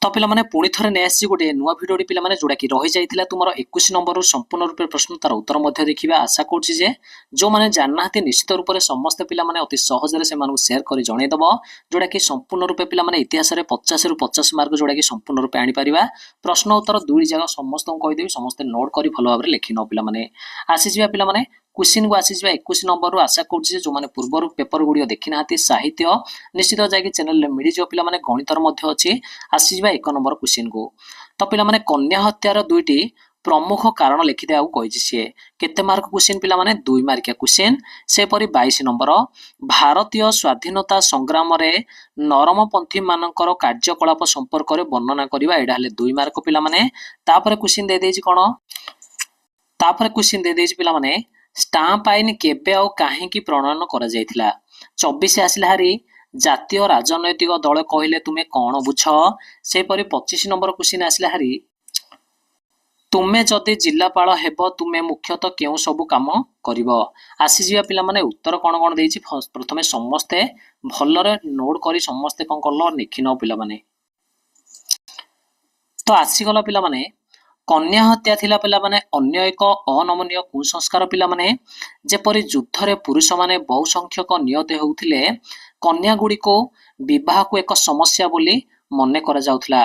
तो पिलामाने पुणी थरे ने आसी गोटे नुआ भिडियोटी पिलामाने जोड़ा कि रही जाइथिला तुमरो 21 नंबर संपूर्ण रूप प्रश्न तार उत्तर मध्य देखिबा आशा करछि जे जो माने जाननाहति निश्चित रूप से समस्त पिलामाने अति सहज रे से मानु शेयर करी जणै दबो जोड़ा कि संपूर्ण रूप पिलामाने इतिहास रे 50 रु 50 मार्क जोड़ा कि संपूर्ण रूप आनी परिबा प्रश्न उत्तर दुई जगह समस्त को कहि देबी समस्त नोट करी भलो भाबरे लिखि न पिलामाने आसी जिबा पिलामाने क्वेश्चन को आसी 21 नंबर रु आशा करछि जो माने पूर्व पेपर गुडियो देखि नाहति साहित्य निश्चित जाय चैनल रे मिडी जो पिला माने गणितर मध्य अछि आसी 1 नंबर क्वेश्चन को तो पिला माने कन्या हत्यार दुईटी प्रमुख कारण लिखि देउ कहि सी केते मार्क क्वेश्चन पिला माने 2 मार्किया क्वेश्चन से परि 22 नंबर भारतीय स्वाधीनता संग्राम रे नरमपंथी मानकर कार्यकलाप संपर्क रे वर्णना करबा एडा हले 2 मार्क पिला माने तापर क्वेश्चन दे देछि कोन तापर क्वेश्चन दे देछि पिला माने स्टाम्प आईन केबे आ काहे की प्रणयन करा जायथिला 24 आसिला हारी जातीय राजनैतिक दल कहले तुमे कौन बुझ से परि 25 नंबर क्वेश्चन आसिला हारी तुमे जदि जिल्लापाल हेब तुमे मुख्यतः केउ सब काम करिवो आसी जिया पिला माने उत्तर कोन कोन देछि प्रथमे समस्ते भलरे नोट करी समस्ते कोन करलो लिखि न पिला माने तो आसी गला पिला माने कन्या हत्या थिला पिला माने अन्य एक अनमनीय कुसंस्कार पिला माने जेपरि युद्ध रे पुरुष माने बहु संख्यक नियत हेउथिले कन्या गुडी को विवाह को एक समस्या बोली मने करा जाउथला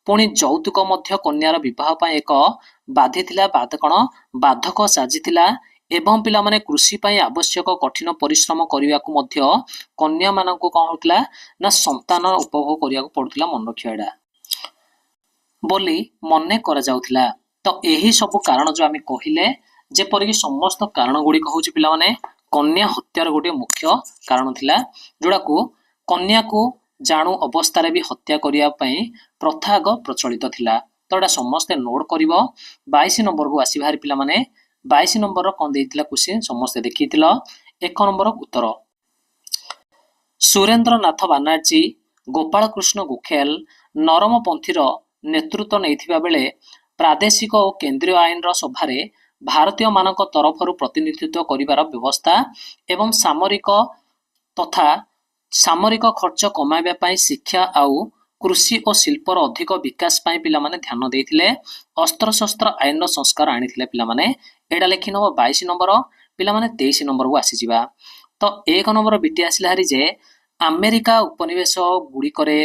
पुणी जौतुक मध्य कन्यार विवाह पय एक बाधी थिला बाधक साजिथिला एवं पिला माने कृषि पय आवश्यक कठिन परिश्रम करिया को मध्य कन्या माननको कोन होतला ना संतान उपभोग करिया को पडुतला मन रखियाडा बोली मने करा जाउथला तो एही सब कारण जो आमे कहिले जेपरि कि समस्त कारण गुडी कहउची पिला माने कन्या हत्यार गोटे मुख्य कारण थिला जोड़ा को कन्या को जानू अवस्था रे भी हत्या करिया पई प्रथा आग प्रचलित थिला तो एटा समस्त नोट करिवो 22 नंबर को आसी भारी पिला माने 22 नंबर रो कोन देइतिला क्वेश्चन समस्त देखितिला 1 नंबर उत्तर सुरेंद्रनाथ बानर्जी गोपाल कृष्ण गोखेल नरमपंथीर नेतृत्व नैथिबा बेले प्रादेशिक और केंद्रीय आईन रो सभारे भारतीय मानक तरफरु प्रतिनिधित्व करिवार व्यवस्था एवं सामरिक तथा सामरिक खर्च कमाइबा पई शिक्षा आउ कृषि और शिल्पर अधिक विकास पई पिला माने ध्यान देइथिले अस्त्र शस्त्र आईन रो संस्कार आनिथिले पिला माने एडा लेखि नबो 22 नंबर पिला माने 23 नंबर को आसी जिबा तो 1 नंबर बिटी आसिला हरी जे अमेरिका उपनिवेश गुडी करे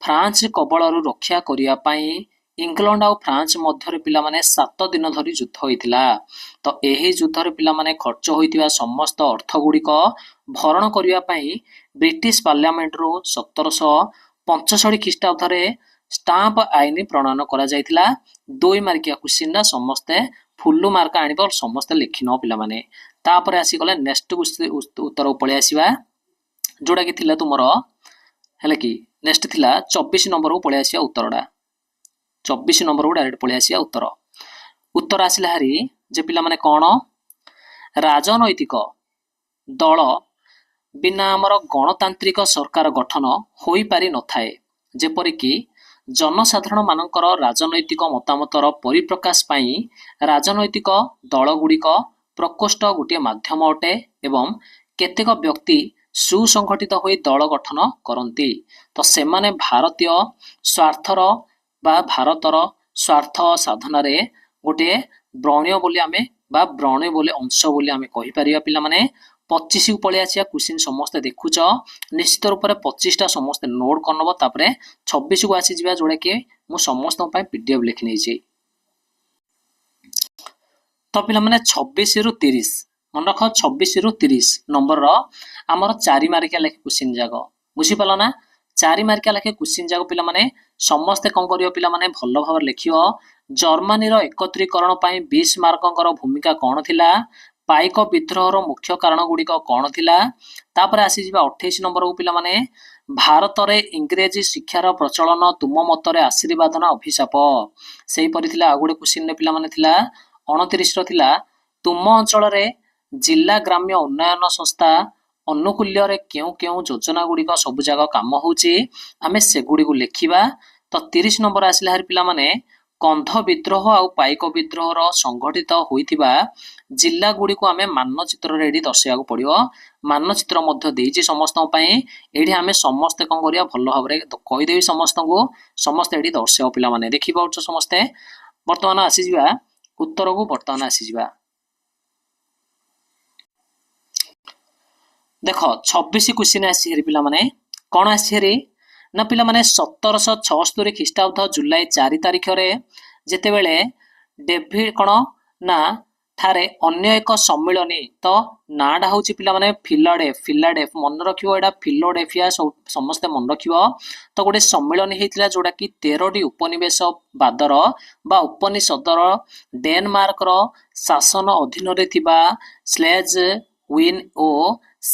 फ्रांस कबलरू रक्षा करिया पई इंग्लैंड और फ्रांस मध्य पिला माने 7 दिन धरी युद्ध होइतिला तो एही युद्ध रे पिला माने खर्च होइतिबा समस्त अर्थ गुडी को भरण करिया पई ब्रिटिश पार्लियामेंट रो 1765 ख्रीष्टाब्द रे स्टाम्प आईन प्रणयन करा जायतिला 2 मार्किया क्वेश्चन ना समस्त फुल्लु मार्क आनिबो समस्त लिखि न पिला माने तापर आसी गले नेक्स्ट उत्तर पळे आसीबा जोडा कि थिला तुमरो हले कि नेक्स्ट थिला 24 नंबर को पळे आसीया उत्तरडा 24 नंबर को डायरेक्ट पळे आसीया उत्तर उत्तर आसिला हारी जे पिला माने कोन राजनैतिक दल बिना हमर गणतांत्रिक सरकार गठन होई पारि न थाए जेपरि कि जनसाधारण मानकर राजनैतिक मतामतर परिप्रकाश पाई राजनैतिक दल गुड़िक प्रकोष्ठ गोटे माध्यम अटे एवं केतेक व्यक्ति सुसंगठित होई दल गठन करती तो सेमाने भारतीय स्वार्थर बा भारतर स्वार्थ साधन रे गोटे ब्रणीय बोली आमे बा ब्रणीय बोले अंश बोली आमे कहि परिया पिला माने 25 को पळे आसिया क्वेश्चन समस्त देखुच निश्चित रूप से 25 टा समस्त नोट करनबो तापरे 26 को आसी जिबा जोडा के मु समस्त पय पीडीएफ लिखि नै छी तो पिला माने 26 रु 30 मन रख 26 रु 30 नंबर रो हमर 4 मार्किया लेख क्वेश्चन जागो बुझी पालो ना 4 मार्किया लेख क्वेश्चन जागो पिला माने समस्त कोन करियो पिला माने भलो भाव लिखियो जर्मनी रो एकत्रीकरण पय 20 मार्कंकर भूमिका कोन थिला पाइक विद्रोहर मुख्य कारण गुडी कौन थिला तापर आसी जिबा 28 नंबर को पिला माने भारत रे इंग्रेजी शिक्षार प्रचलन तुम मतरे आशीर्वाद ना अभिशाप सेही परि थिला आगुडे क्वेश्चन ने पिला माने थिला 29 रो थिला तुम अंचल रे जिला ग्राम्य उन्नयन संस्था अनुकूल्य रे केउ केउ योजना गुडी को सब जगह काम होची हमें से गुडी को लेखिबा तो 30 नंबर आसिला हर पिला माने କନ୍ଧ ବିଦ୍ରୋହ ଆଉ ପାଇକ ବିଦ୍ରୋହର ସଂଗଠିତ ହୋଇଥିବା ଜିଲ୍ଲା ଗୁଡ଼ିକୁ ଆମେ ମାନଚିତ୍ରରେ ଏଠି ଦର୍ଶାଇବାକୁ ପଡିବ। ମାନଚିତ୍ର ମଧ୍ୟ ଦେଇଛି ସମସ୍ତଙ୍କ ପାଇଁ। ଏଠି ଆମେ ସମସ୍ତେ କଣ କରିବା ଭଲ ଭାବରେ କହିଦେବି ସମସ୍ତଙ୍କୁ, ସମସ୍ତେ ଏଠି ଦର୍ଶାଇବ ପିଲାମାନେ। ଦେଖିପାରୁଛ ସମସ୍ତେ। ବର୍ତ୍ତମାନ ଆସିଯିବା ଉତ୍ତରକୁ। ବର୍ତ୍ତମାନ ଆସିଯିବା ଦେଖ 26 କ୍ୱେଶ୍ଚିନ୍ ଆସିଛି ହେରି ପିଲାମାନେ। କଣ ଆସିଛି ହେରି ନା ପିଲାମାନେ 1776 ଖ୍ରୀଷ୍ଟାବ୍ଦ ଜୁଲାଇ 4 ତାରିଖରେ ଯେତେବେଳେ ଡେଭିଡ କଣ ନା ଠାରେ ଅନ୍ୟ ଏକ ସମ୍ମିଳନୀ, ତ ନାଁଟା ହଉଛି ପିଲାମାନେ ଫିଲାଡେଫ ମନେ ରଖିବ, ଏଇଟା ଫିଲୋଡେଫିଆ ସମସ୍ତେ ମନେ ରଖିବ। ତ ଗୋଟେ ସମ୍ମିଳନୀ ହେଇଥିଲା ଯୋଉଟା କି 13ଟି ଉପନିବେଶ ବାଦର ବା ଉପନିଷଦର ଡେନମାର୍କର ଶାସନ ଅଧୀନରେ ଥିବା ସ୍ଲେଜ ୱିନ ଓ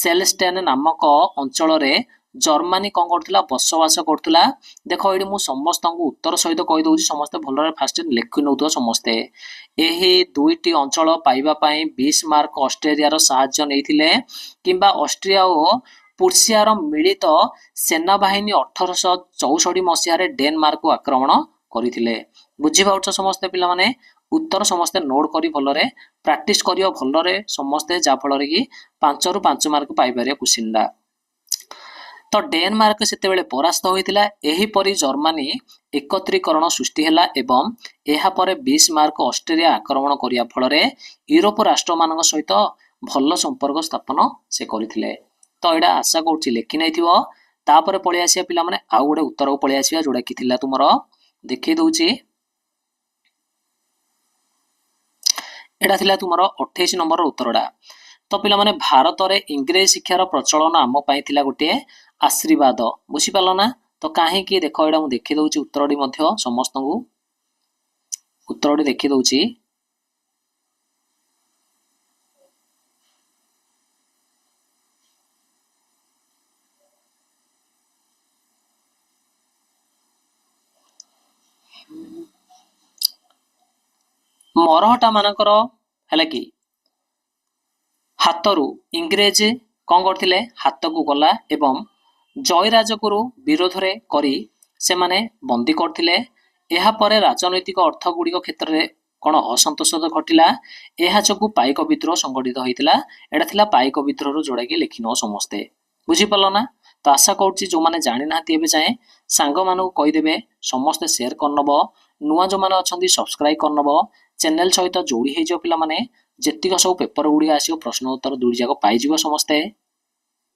ସେଲଷ୍ଟେନ ନାମକ ଅଞ୍ଚଳରେ ଜର୍ମାନୀ କଣ କରୁଥିଲା ବସବାସ କରୁଥିଲା। ଦେଖ ଏଇଠି ମୁଁ ସମସ୍ତଙ୍କୁ ଉତ୍ତର ସହିତ କହିଦଉଛି, ସମସ୍ତେ ଭଲରେ ଫାଷ୍ଟ ଲେଖି ନେଉଥିବ ସମସ୍ତେ। ଏହି ଦୁଇଟି ଅଞ୍ଚଳ ପାଇବା ପାଇଁ ବିସମାର୍କ ଅଷ୍ଟ୍ରେଲିଆର ସାହାଯ୍ୟ ନେଇଥିଲେ, କିମ୍ବା ଅଷ୍ଟ୍ରିଆ ଓ ପୁର୍ସିଆର ମିଳିତ ସେନାବାହିନୀ 1864 ମସିହାରେ ଡେନମାର୍କକୁ ଆକ୍ରମଣ କରିଥିଲେ। ବୁଝିପାରୁଛ ସମସ୍ତେ ପିଲାମାନେ। ଉତ୍ତର ସମସ୍ତେ ନୋଟ୍ କରି ଭଲରେ ପ୍ରାକ୍ଟିସ କରିବ ଭଲରେ ସମସ୍ତେ, ଯାହା ଫଳରେ କି 5 ରୁ 5 ମାର୍କ ପାଇପାରିବ କ୍ୱେଶ୍ଚିନ୍ଟା। ତ ଡେନମାର୍କ ସେତେବେଳେ ପରାସ୍ତ ହୋଇଥିଲା। ଏହିପରି ଜର୍ମାନୀ ଏକତ୍ରୀକରଣ ସୃଷ୍ଟି ହେଲା ଏବଂ ଏହାପରେ ବିସମାର୍କ ଅଷ୍ଟ୍ରେଲିଆ ଆକ୍ରମଣ କରିବା ଫଳରେ ୟୁରୋପ ରାଷ୍ଟ୍ରମାନଙ୍କ ସହିତ ଭଲ ସମ୍ପର୍କ ସ୍ଥାପନ ସେ କରିଥିଲେ। ତ ଏଇଟା ଆଶା କରୁଛି ଲେଖି ନେଇଥିବ। ତାପରେ ପଳେଇ ଆସିବା ପିଲାମାନେ ଆଉ ଗୋଟେ ଉତ୍ତରକୁ ପଳେଇ ଆସିବା, ଯୋଉଟା କି ଥିଲା ତୁମର, ଦେଖେଇ ଦଉଛି। ଏଇଟା ଥିଲା ତୁମର 28 ନମ୍ବରର ଉତ୍ତରଟା। ତ ପିଲାମାନେ ଭାରତରେ ଇଂରେଜ ଶିକ୍ଷାର ପ୍ରଚଳନ ଆମ ପାଇଁ ଥିଲା ଗୋଟିଏ ଆଶୀର୍ବାଦ। ବୁଝିପାରିଲ ନା। ତ କାହିଁକି ଦେଖ ଏଇଟା ମୁଁ ଦେଖି ଦଉଛି ଉତ୍ତରଟି ମଧ୍ୟ ସମସ୍ତଙ୍କୁ, ଉତ୍ତରଟି ଦେଖି ଦଉଛି। ମରହଟା ମାନଙ୍କର ହେଲା କି ହାତରୁ ଇଂରେଜ କଣ କରିଥିଲେ, ହାତକୁ ଗଲା ଏବଂ ଜୟରାଜଗୁରୁ ବିରୋଧରେ କରି ସେମାନେ ବନ୍ଦୀ କରିଥିଲେ। ଏହାପରେ ରାଜନୈତିକ ଅର୍ଥ ଗୁଡ଼ିକ କ୍ଷେତ୍ରରେ କଣ ଅସନ୍ତୋଷ ଘଟିଲା। ଏହା ଯୋଗୁଁ ପାଇକ ବିଦ୍ରୋହ ସଂଗଠିତ ହୋଇଥିଲା। ଏଇଟା ଥିଲା ପାଇକ ବିଦ୍ରୋହରୁ ଯୋଉଟାକି ଲେଖିନବ ସମସ୍ତେ। ବୁଝିପାରିଲ ନା। ତ ଆଶା କରୁଛି ଯୋଉମାନେ ଜାଣିନାହାନ୍ତି ଏବେ ଯାଏଁ ସାଙ୍ଗମାନଙ୍କୁ କହିଦେବେ, ସମସ୍ତେ ସେୟାର କରିନବ, ନୂଆ ଯୋଉମାନେ ଅଛନ୍ତି ସବସ୍କ୍ରାଇବ କରିନବ, ଚ୍ୟାନେଲ ସହିତ ଯୋଡ଼ି ହେଇଯିବ ପିଲାମାନେ। ଯେତିକ ସବୁ ପେପର ଗୁଡ଼ିକ ଆସିବ ପ୍ରଶ୍ନ ଉତ୍ତର ଦୁଇଟି ଯାକ ପାଇଯିବ ସମସ୍ତେ।